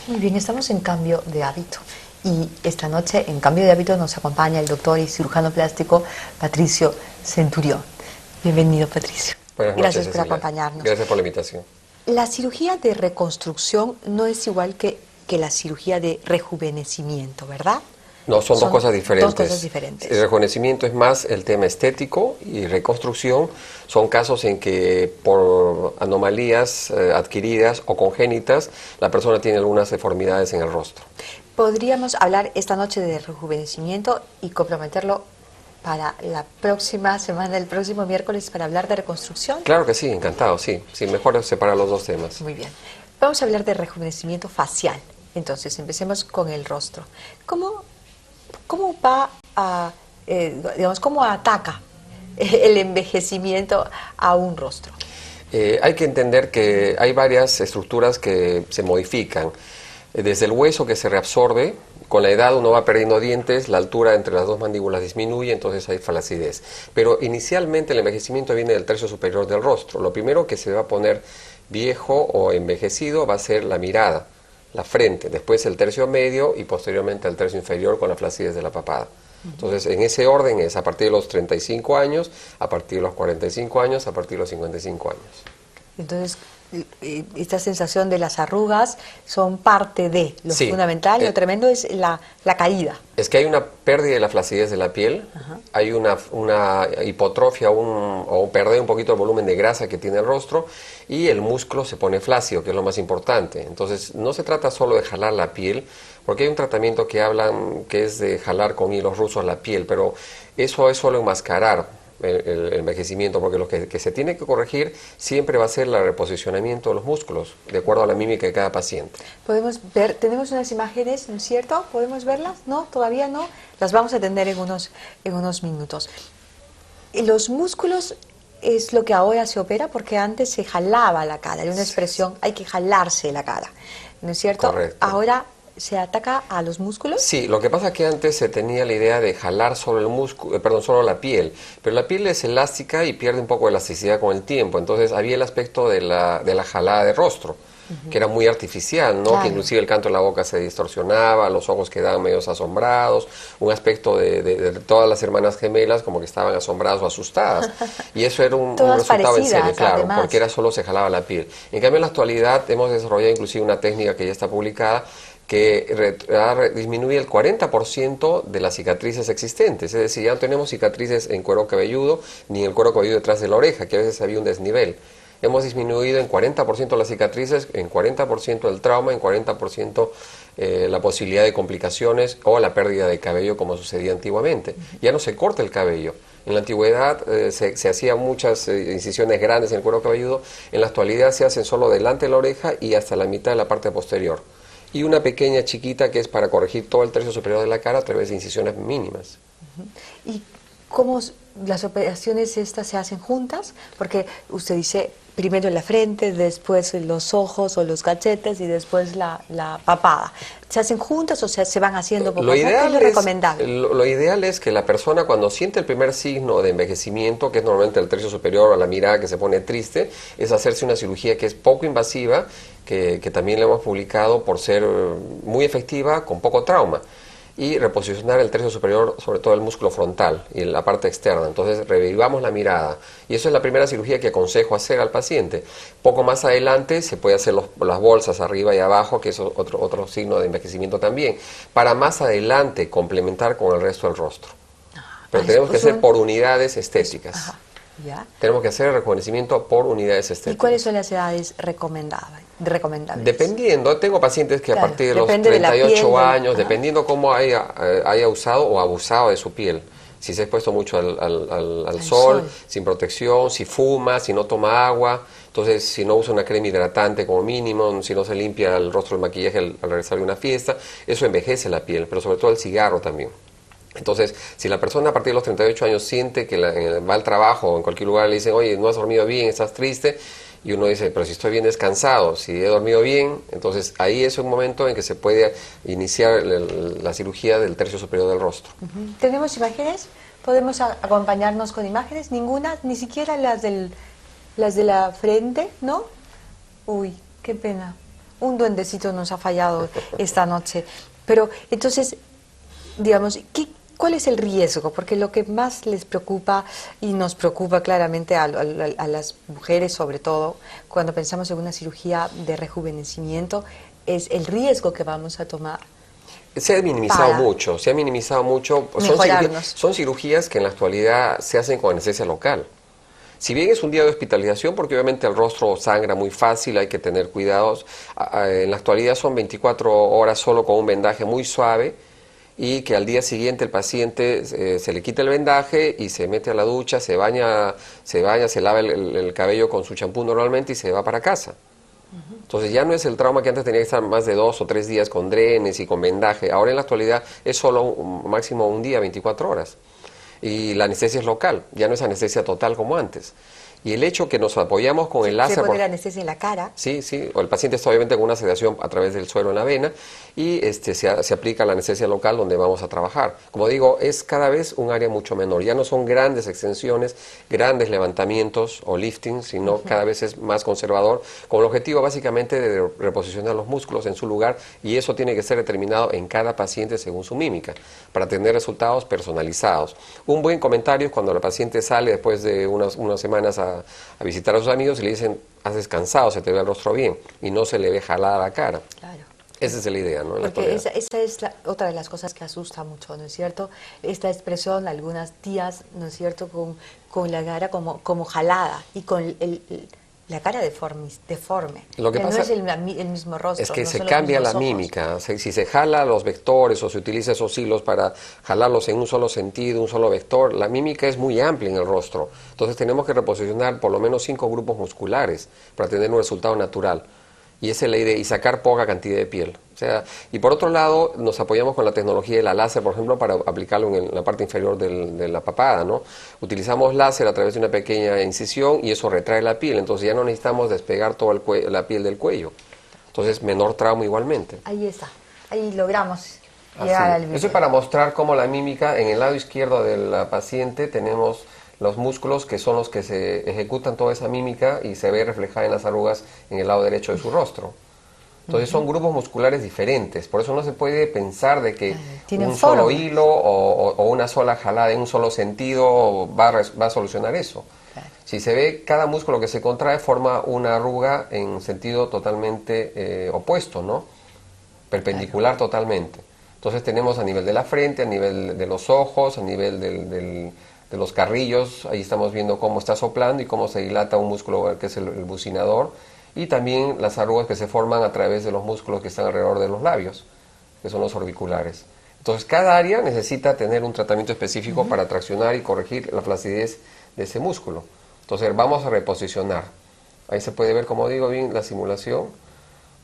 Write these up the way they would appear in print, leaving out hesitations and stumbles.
Muy bien, estamos en Cambio de Hábito y esta noche en Cambio de Hábito nos acompaña el doctor y cirujano plástico Patricio Centurión. Bienvenido, Patricio. Buenas noches, Gracias por Cecilia. acompañarnos. Gracias por la invitación. La cirugía de reconstrucción no es igual que la cirugía de rejuvenecimiento, ¿verdad? No, son dos cosas diferentes. Dos cosas diferentes. El rejuvenecimiento es más el tema estético y reconstrucción son casos en que por anomalías adquiridas o congénitas la persona tiene algunas deformidades en el rostro. Podríamos hablar esta noche de rejuvenecimiento y comprometerlo para la próxima semana, el próximo miércoles, para hablar de reconstrucción. Claro que sí, encantado, sí. Sí, mejor separar los dos temas. Muy bien. Vamos a hablar de rejuvenecimiento facial. Entonces, empecemos con el rostro. ¿Cómo va a, cómo ataca el envejecimiento a un rostro? Hay que entender que hay varias estructuras que se modifican. Desde el hueso que se reabsorbe, con la edad uno va perdiendo dientes, la altura entre las dos mandíbulas disminuye, entonces hay flacidez. Pero inicialmente el envejecimiento viene del tercio superior del rostro. Lo primero que se va a poner viejo o envejecido va a ser la mirada, la frente, después el tercio medio y posteriormente el tercio inferior con la flacidez de la papada. Entonces, en ese orden es a partir de los 35 años, a partir de los 45 años, a partir de los 55 años. Entonces, esta sensación de las arrugas son parte de lo fundamental, lo tremendo es la caída. Es que hay una pérdida de la flacidez de la piel, hay una hipotrofia o perder un poquito el volumen de grasa que tiene el rostro y el músculo se pone flácido, que es lo más importante. Entonces, no se trata solo de jalar la piel, porque hay un tratamiento que hablan que es de jalar con hilos rusos la piel, pero eso es solo enmascarar el envejecimiento, porque lo que se tiene que corregir siempre va a ser el reposicionamiento de los músculos, de acuerdo a la mímica de cada paciente. Podemos ver, tenemos unas imágenes, ¿no es cierto? ¿Podemos verlas? ¿No? ¿Todavía no? Las vamos a tener en unos minutos. Los músculos es lo que ahora se opera, porque antes se jalaba la cara, hay una expresión, hay que jalarse la cara, ¿no es cierto? Correcto. Ahora ¿se ataca a los músculos? Sí, lo que pasa es que antes se tenía la idea de jalar solo el músculo, solo la piel, pero la piel es elástica y pierde un poco de elasticidad con el tiempo, entonces había el aspecto de la jalada de rostro, que era muy artificial, ¿no? Claro. Que inclusive el canto de la boca se distorsionaba, los ojos quedaban medio asombrados, un aspecto de todas las hermanas gemelas como que estaban asombradas o asustadas, y eso era un resultado en serie, claro, además. Porque solo se jalaba la piel. En cambio en la actualidad hemos desarrollado inclusive una técnica que ya está publicada, que disminuye el 40% de las cicatrices existentes. Es decir, ya no tenemos cicatrices en cuero cabelludo ni en el cuero cabelludo detrás de la oreja, que a veces había un desnivel. Hemos disminuido en 40% las cicatrices, en 40% el trauma, en 40% la posibilidad de complicaciones o la pérdida de cabello como sucedía antiguamente. Ya no se corta el cabello. En la antigüedad se hacían muchas incisiones grandes en el cuero cabelludo, en la actualidad se hacen solo delante de la oreja y hasta la mitad de la parte posterior. Y una pequeña chiquita que es para corregir todo el tercio superior de la cara a través de incisiones mínimas. ¿Y cómo las operaciones estas se hacen juntas? Porque usted dice primero la frente, después los ojos o los cachetes y después la papada. ¿Se hacen juntas o se van haciendo poco a poco? ¿Qué es lo recomendable? Lo ideal es que la persona cuando siente el primer signo de envejecimiento, que es normalmente el tercio superior o la mirada que se pone triste, es hacerse una cirugía que es poco invasiva, que también le hemos publicado por ser muy efectiva, con poco trauma, y reposicionar el tercio superior, sobre todo el músculo frontal y la parte externa. Entonces revivamos la mirada, y eso es la primera cirugía que aconsejo hacer al paciente. Poco más adelante se puede hacer las bolsas arriba y abajo, que es otro signo de envejecimiento también, para más adelante complementar con el resto del rostro. Pero tenemos que hacer por unidades estéticas. Ajá. ¿Ya? Tenemos que hacer el rejuvenecimiento por unidades estéticas. ¿Y cuáles son las edades recomendables? Dependiendo, tengo pacientes que a partir de los 38 años, dependiendo cómo haya usado o abusado de su piel, si se ha expuesto mucho al sol, sin protección, si fuma, si no toma agua, entonces si no usa una crema hidratante como mínimo, si no se limpia el rostro del maquillaje al regresar de una fiesta, eso envejece la piel, pero sobre todo el cigarro también. Entonces, si la persona a partir de los 38 años siente que va al trabajo o en cualquier lugar le dicen, oye, no has dormido bien, estás triste, y uno dice, pero si estoy bien descansado, si he dormido bien, entonces ahí es un momento en que se puede iniciar la cirugía del tercio superior del rostro. ¿Tenemos imágenes? ¿Podemos acompañarnos con imágenes? ¿Ninguna? ¿Ni siquiera las de la frente? ¿No? Uy, qué pena. un duendecito nos ha fallado esta noche. Pero entonces, digamos, ¿cuál es el riesgo? Porque lo que más les preocupa y nos preocupa claramente a las mujeres, sobre todo, cuando pensamos en una cirugía de rejuvenecimiento, es el riesgo que vamos a tomar. Se ha minimizado mucho, se ha minimizado mucho. Son cirugías que en la actualidad se hacen con anestesia local. Si bien es un día de hospitalización, porque obviamente el rostro sangra muy fácil, hay que tener cuidados, en la actualidad son 24 horas solo con un vendaje muy suave, y que al día siguiente el paciente se le quita el vendaje y se mete a la ducha, se baña, se lava el cabello con su champú normalmente y se va para casa. Entonces ya no es el trauma que antes tenía que estar más de 2 o 3 días con drenes y con vendaje. Ahora en la actualidad es solo máximo un día, 24 horas. Y la anestesia es local, ya no es anestesia total como antes. Y el hecho que nos apoyamos con el láser... ¿Se pone la anestesia en la cara? Sí, sí, o el paciente está obviamente con una sedación a través del suero en la vena y se aplica la anestesia local donde vamos a trabajar. Como digo, es cada vez un área mucho menor, ya no son grandes extensiones, grandes levantamientos o liftings, sino cada vez es más conservador, con el objetivo básicamente de reposicionar los músculos en su lugar, y eso tiene que ser determinado en cada paciente según su mímica, para tener resultados personalizados. Un buen comentario es cuando la paciente sale después de unas semanas a visitar a sus amigos y le dicen: has descansado, se te ve el rostro bien, y no se le ve jalada la cara. Claro. Esa es la idea, ¿no? Porque esa es otra de las cosas que asusta mucho, ¿no es cierto? Esta expresión, algunas tías, ¿no es cierto?, con la cara como jalada y con la cara deforme. Lo que pasa no es el mismo rostro. es que no se son los cambia la mismos ojos. mímica. Si se jala los vectores o se utiliza esos hilos para jalarlos en un solo sentido, un solo vector, la mímica es muy amplia en el rostro. Entonces tenemos que reposicionar por lo menos 5 grupos musculares para tener un resultado natural. Y esa es la idea, y sacar poca cantidad de piel. O sea, y por otro lado, nos apoyamos con la tecnología de la láser, por ejemplo, para aplicarlo en la parte inferior de la papada, ¿no? Utilizamos láser a través de una pequeña incisión y eso retrae la piel, entonces ya no necesitamos despegar toda la piel del cuello. Entonces, menor trauma igualmente. Ahí está, ahí logramos llegar al video. Eso es para mostrar cómo la mímica, en el lado izquierdo de la paciente tenemos los músculos que son los que se ejecutan toda esa mímica y se ve reflejada en las arrugas en el lado derecho de su rostro. Entonces son grupos musculares diferentes, por eso no se puede pensar de que un solo hilo o una sola jalada en un solo sentido va a solucionar eso. Claro. Si se ve, cada músculo que se contrae forma una arruga en sentido totalmente opuesto, ¿no? Perpendicular totalmente. Entonces tenemos a nivel de la frente, a nivel de los ojos, a nivel de los carrillos, ahí estamos viendo cómo está soplando y cómo se dilata un músculo que es el bucinador, y también las arrugas que se forman a través de los músculos que están alrededor de los labios, que son los orbiculares. Entonces cada área necesita tener un tratamiento específico para traccionar y corregir la flacidez de ese músculo. Entonces vamos a reposicionar. Ahí se puede ver, como digo, bien la simulación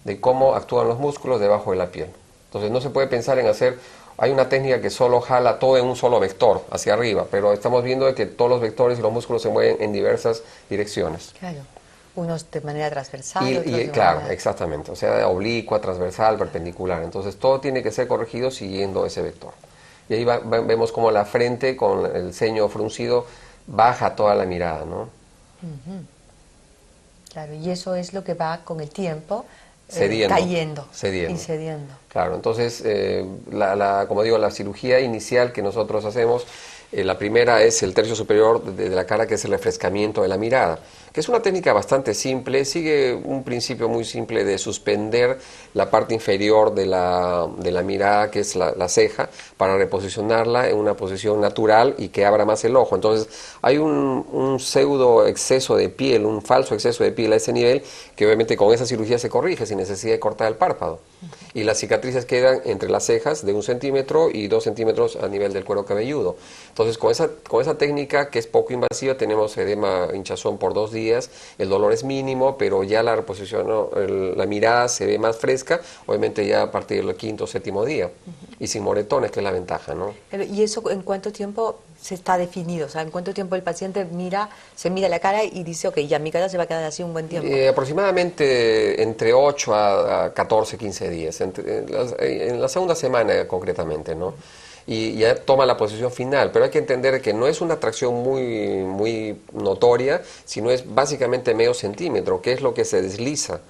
de cómo actúan los músculos debajo de la piel. Entonces no se puede pensar en hacer... Hay una técnica que solo jala todo en un solo vector, hacia arriba, pero estamos viendo que todos los vectores y los músculos se mueven en diversas direcciones. Claro, unos de manera transversal, otros de claro, manera... exactamente, o sea, oblicua, transversal, perpendicular. Entonces todo tiene que ser corregido siguiendo ese vector. Y ahí vemos como la frente con el ceño fruncido baja toda la mirada, ¿no? Claro, y eso es lo que va con el tiempo... cediendo. Y cediendo. Claro, entonces, como digo, la cirugía inicial que nosotros hacemos, la primera es el tercio superior de la cara, que es el refrescamiento de la mirada, que es una técnica bastante simple, sigue un principio muy simple de suspender la parte inferior de la mirada, que es la ceja, para reposicionarla en una posición natural y que abra más el ojo. Entonces hay un pseudo exceso de piel, un falso exceso de piel a ese nivel, que obviamente con esa cirugía se corrige sin necesidad de cortar el párpado. Y las cicatrices quedan entre las cejas de 1 centímetro y 2 centímetros a nivel del cuero cabelludo. Entonces con esa técnica, que es poco invasiva, tenemos edema, hinchazón por 2 días, el dolor es mínimo, pero ya la reposición, ¿no? La mirada se ve más fresca, obviamente ya a partir del 5º o 7º día, y sin moretones, que es la ventaja, ¿no? ¿Y eso en cuánto tiempo se está definido? O sea, ¿en cuánto tiempo el paciente se mira la cara y dice, ok, ya mi cara se va a quedar así un buen tiempo? Aproximadamente entre 8 a 14, 15 días, en la segunda semana concretamente, ¿no? Y ya toma la posición final, pero hay que entender que no es una tracción muy notoria, sino es básicamente medio centímetro, que es lo que se desliza.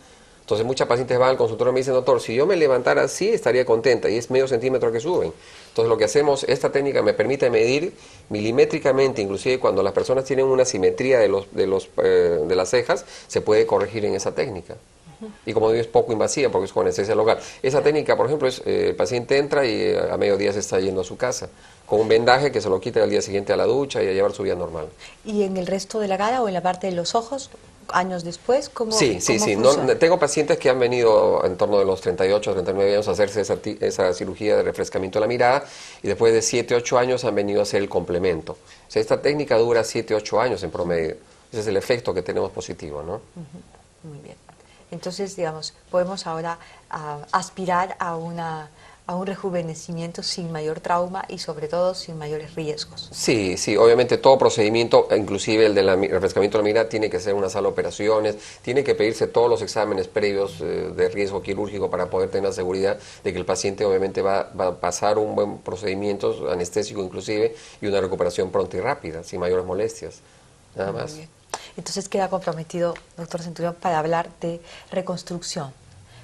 Entonces muchas pacientes van al consultorio y me dicen, doctor, si yo me levantara así estaría contenta, y es medio centímetro que suben. Entonces lo que hacemos, esta técnica me permite medir milimétricamente, inclusive cuando las personas tienen una simetría de las cejas, se puede corregir en esa técnica. Y como digo, es poco invasiva porque es con anestesia local. Esa técnica, por ejemplo, es el paciente entra y a mediodía se está yendo a su casa, con un vendaje que se lo quita al día siguiente a la ducha y a llevar su vida normal. ¿Y en el resto de la cara o en la parte de los ojos, años después, cómo Sí, sí, cómo sí. funciona? Tengo pacientes que han venido en torno de los 38, 39 años a hacerse esa cirugía de refrescamiento de la mirada y después de 7, 8 años han venido a hacer el complemento. O sea, esta técnica dura 7, 8 años en promedio. Ese es el efecto que tenemos positivo, ¿no? Muy bien. Entonces, digamos, podemos ahora aspirar a un rejuvenecimiento sin mayor trauma y sobre todo sin mayores riesgos. Sí, sí, obviamente todo procedimiento, inclusive el del refrescamiento de la mirada, tiene que ser una sala de operaciones, tiene que pedirse todos los exámenes previos de riesgo quirúrgico para poder tener la seguridad de que el paciente obviamente va a pasar un buen procedimiento anestésico inclusive y una recuperación pronta y rápida, sin mayores molestias, nada Muy más. bien. Entonces queda comprometido, doctor Centurión, para hablar de reconstrucción.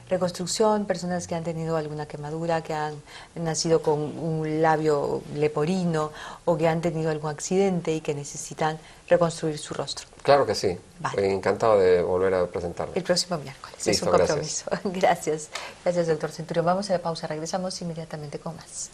Reconstrucción, personas que han tenido alguna quemadura, que han nacido con un labio leporino o que han tenido algún accidente y que necesitan reconstruir su rostro. Claro que sí, Vale. encantado de volver a presentarme. El próximo miércoles, es Listo, un gracias. compromiso. Gracias, gracias doctor Centurión. Vamos a la pausa, regresamos inmediatamente con más.